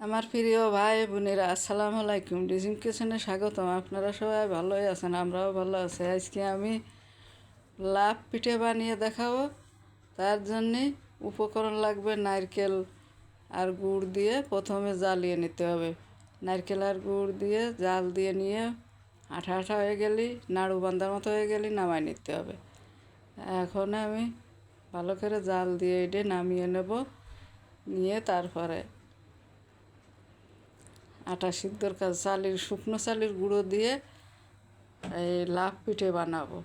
আমার প্রিয় ভাই বোনেরা, আসসালামু আলাইকুম। ডিজিম কিচেনে স্বাগতম। আপনারা সবাই ভালোই আছেন, আমরাও ভালো আছি। আজকে আমি লাভ পিঠে বানিয়ে দেখাবো। তার জন্যে উপকরণ লাগবে নারকেল আর গুড় দিয়ে প্রথমে জ্বালিয়ে নিতে হবে। নারকেল আর গুড় দিয়ে জাল দিয়ে নিয়ে আঠা আঠা হয়ে গেলেই, নাড়ু বান্ধার মতো হয়ে গেলেই নামাই নিতে হবে। এখন আমি ভালো করে জাল দিয়ে এটা নামিয়ে নেব। নিয়ে তারপরে আটা সিদ্ধর কাজ শুকনো চালের গুঁড়ো দিয়ে এই লাভ পিঠে বানাবো।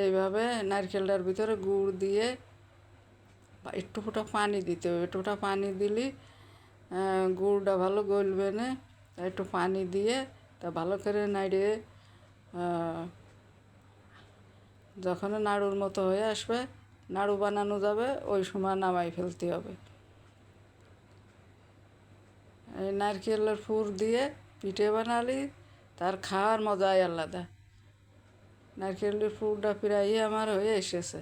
এইভাবে নারকেলটার ভিতরে গুড় দিয়ে একটু ফোঁটা পানি দিতে হবে। একটু ফোঁটা পানি দিলে গুড়টা ভালো গলবে না। একটু পানি দিয়ে তা ভালো করে নাড়িয়ে যখন নাড়ুর মতো হয়ে আসবে, নাড়ু বানানো যাবে, ওই সময় নামাই ফেলতে হবে। এই নারকেলের পুর দিয়ে পিঠে বানালে তার খাওয়ার মজাই আলাদা। নারকেলের পুরটা প্রায়ই আমার হয়ে এসেছে,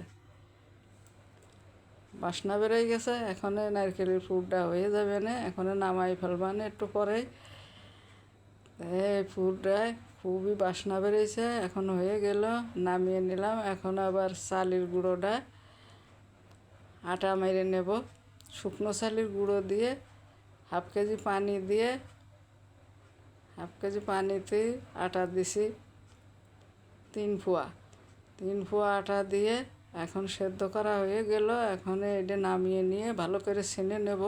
বাসনা বেরোয় গেছে। এখন নারকেলের পুরটা হয়ে যাবে না, এখন নামাই ফেলবা না একটু পরেই। এই পুরটায় খুবই বাসনা বেরোইছে, এখন হয়ে গেল, নামিয়ে নিলাম। এখন আবার চালের গুঁড়োটা আটা মেরে নেব। শুকনো চালের গুঁড়ো দিয়ে হাফ কেজি পানিতে আটা দিছি 3 পোয়া আটা দিয়ে এখন সেদ্ধ করা হয়ে গেল। এখন এটা নামিয়ে নিয়ে ভালো করে ছেনে নেব।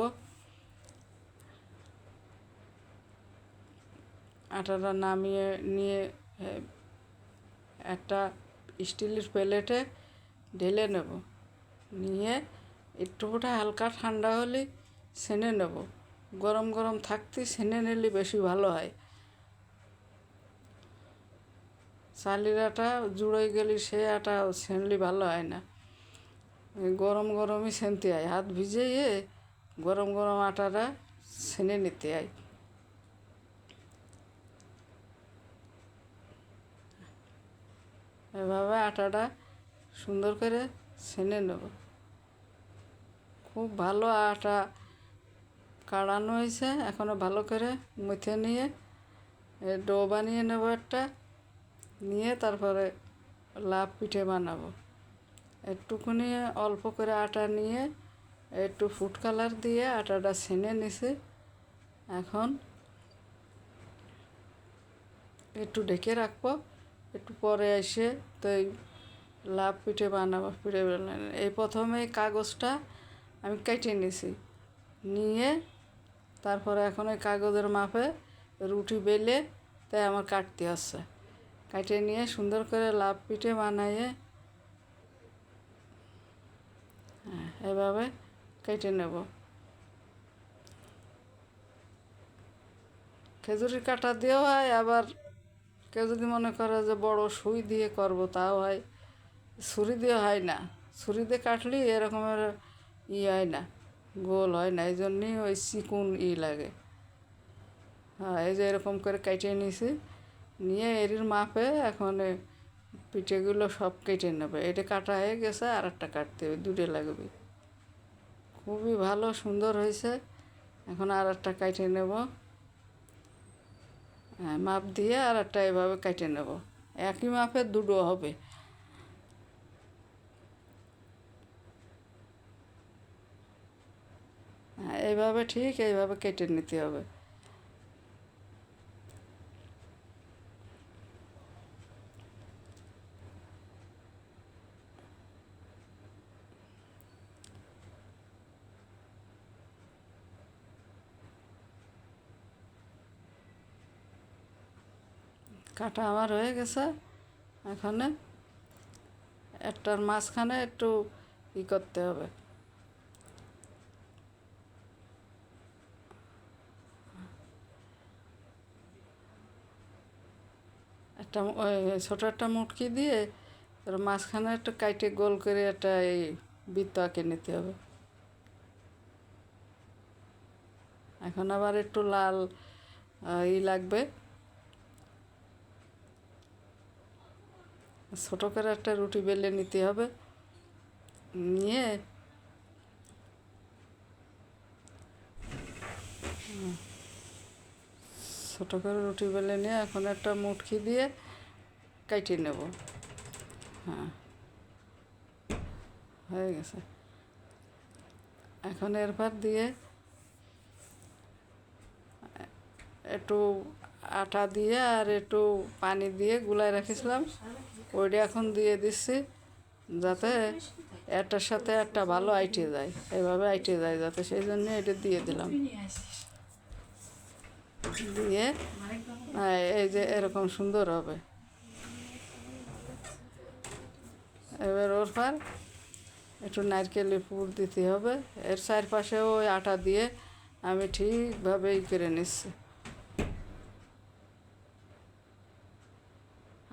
আটাটা নামিয়ে নিয়ে একটা স্টিলের প্লেটে ঢেলে নেব। নিয়ে একটু ওটা হালকা ঠান্ডা হলে ছেনে নেব। গরম গরম থাকতে ছেনে নিলে বেশি ভালো হয়। চালের আটা জুড়ে গেলে সে আটা ছেনলে ভালো হয় না। গরম গরমই ছেনতে হয়, হাত ভিজিয়ে গরম গরম আটাটা ছেনে নিতে হয়। এভাবে আটাটা সুন্দর করে ছেনে নেব। খুব ভালো আটা কাড়ানো হয়েছে। এখনও ভালো করে মুথে নিয়ে ডো বানিয়ে নেব একটা। নিয়ে তারপরে লাভ পিঠে বানাবো। একটুখানি অল্প করে আটা নিয়ে একটু ফুড কালার দিয়ে আটাটা ছেনে নিছি। এখন একটু ঢেকে রাখবো। একটু পরে এসে তো এই লাভ পিঠে বানাবো। এই প্রথমে কাগজটা আমি কেটে নিছি, নিয়ে তারপরে এখন ওই কাগজের মাপে রুটি বেলে তাই আমার কাটতে হচ্ছে। কাটে নিয়ে সুন্দর করে লাভ পিঠে বানাইয়ে এভাবে কেটে নেব। খেজুরির কাঁটা দিয়েও হয়, আবার কেউ যদি মনে করে যে বড় সুই দিয়ে করব তাও হয়। ছুরি দিয়ে হয় না, ছুরি দিয়ে কাটলে এরকমের হয় না, গোল হয় না। এই জন্যই ওই চিকুন লাগে। হ্যাঁ, এই যে এরকম করে কেটে নিয়েছি। নিয়ে এরির মাপে এখন পিঠেগুলো সব কেটে নেবে। এটা কাটা হয়ে গেছে, আর একটা কাটতে হবে, দুটো লাগবে। খুবই ভালো সুন্দর হয়েছে। এখন আর একটা কেটে নেব। হ্যাঁ, মাপ দিয়ে আর একটা এভাবে কেটে নেব। একই মাপের দুটো হবে। হ্যাঁ, এইভাবে ঠিক এইভাবে কেটে নিতে হবে। কাটা আমার হয়ে গেছে। এখানে একটার মাঝখানে একটু করতে হবে। একটা ওই ছোটো একটা মুটকি দিয়ে তার মাঝখানে একটু কাইটে গোল করে একটা এই বৃত্ত আঁকে নিতে হবে। এখন আবার একটু লাল লাগবে। ছোটো করে একটা রুটি বেলে নিতে হবে। নিয়ে ছোটো করে রুটি বেলে নিয়ে এখন একটা মুটকি দিয়ে কাটিয়ে নেব। হ্যাঁ, হয়ে গেছে। এখন এরপর দিয়ে একটু আটা দিয়ে আর একটু পানি দিয়ে গুলায় রেখেছিলাম, ওইটা এখন দিয়ে দিচ্ছি, যাতে একটার সাথে একটা ভালো আইটে যায়, এইভাবে আইটে যায় যাতে, সেই জন্য এটা দিয়ে দিলাম। দিয়ে এই যে এরকম সুন্দর হবে। এবার ওর পর একটু নারকেলের পুর দিতে হবে, এর চারপাশেও ওই আটা দিয়ে আমি ঠিকভাবে করে নিচ্ছি।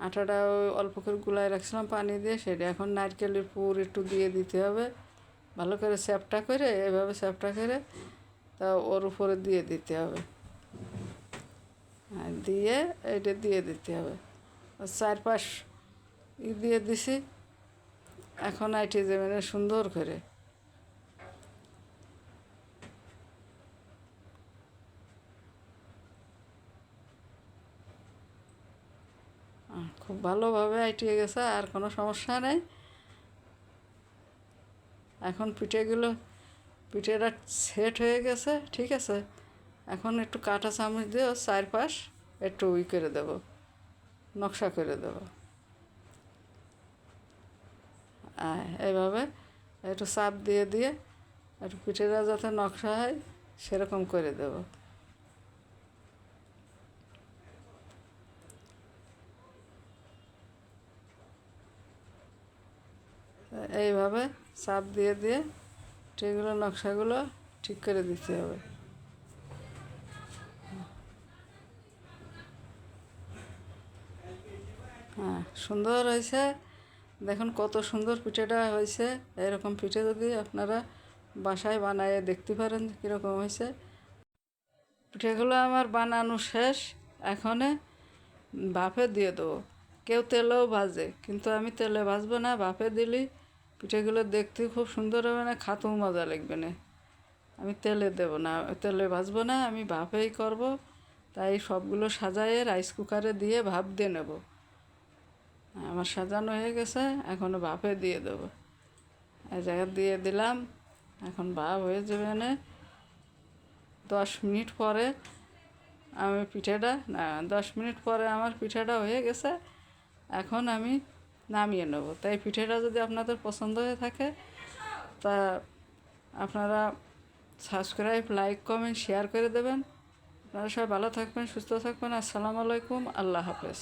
আটাটা ওই অল্প করে গুলায় রাখছিলাম পানি দিয়ে, সেটা এখন নারকেলের পুর একটু দিয়ে দিতে হবে, ভালো করে চ্যাপটা করে, এভাবে চ্যাপটা করে তা ওর উপরে দিয়ে দিতে হবে। দিয়ে এইটা দিয়ে দিতে হবে, চারপাশ দিয়ে দিছি। এখন আইটে যাবে না সুন্দর করে। খুব ভালোভাবে আইটিয়ে গেছে, আর কোনো সমস্যা নেই। এখন পিঠেটা সেট হয়ে গেছে, ঠিক আছে। এখন একটু কাঁটা চামচ দিয়ে ওর চারপাশ একটু করে দেবো, নকশা করে দেবো। এইভাবে একটু চাপ দিয়ে দিয়ে একটু পিঠেটা যাতে নকশা হয় সেরকম করে দেব। এইভাবে চাপ দিয়ে দিয়ে এগুলো নকশাগুলো ঠিক করে দিতে হবে। হ্যাঁ, সুন্দর হয়েছে, দেখুন কত সুন্দর পিঠেটা হয়েছে। এরকম পিঠে যদি আপনারা বাসায় বানায় দেখতে পারেন কীরকম হয়েছে। পিঠেগুলো আমার বানানো শেষ, এখন ভাপে দিয়ে দেবো। কেউ তেলেও ভাজে, কিন্তু আমি তেলে ভাজবো না, ভাপে দিলে পিঠেগুলো দেখতে খুব সুন্দর হবে না, খাতেও মজা লাগবে না। আমি তেলে দেবো না, তেলে ভাজবো না, আমি ভাপেই করব। তাই সবগুলো সাজায়ে রাইস কুকারে দিয়ে ভাপ দিয়ে নেব। আমার সাজানো হয়ে গেছে, এখন ভাপে দিয়ে দেবো। এই জায়গায় দিয়ে দিলাম, এখন ভাপ হয়ে যাবে না। 10 মিনিট পরে আমি পিঠেটা 10 মিনিট পরে আমার পিঠেটা হয়ে গেছে, এখন আমি নামিয়ে নেব। তাই পিঠেটা যদি আপনাদের পছন্দ হয়ে থাকে তা আপনারা সাবস্ক্রাইব, লাইক, কমেন্ট, শেয়ার করে দেবেন। আপনারা সবাই ভালো থাকবেন, সুস্থ থাকবেন। আসসালামু আলাইকুম, আল্লাহ হাফেজ।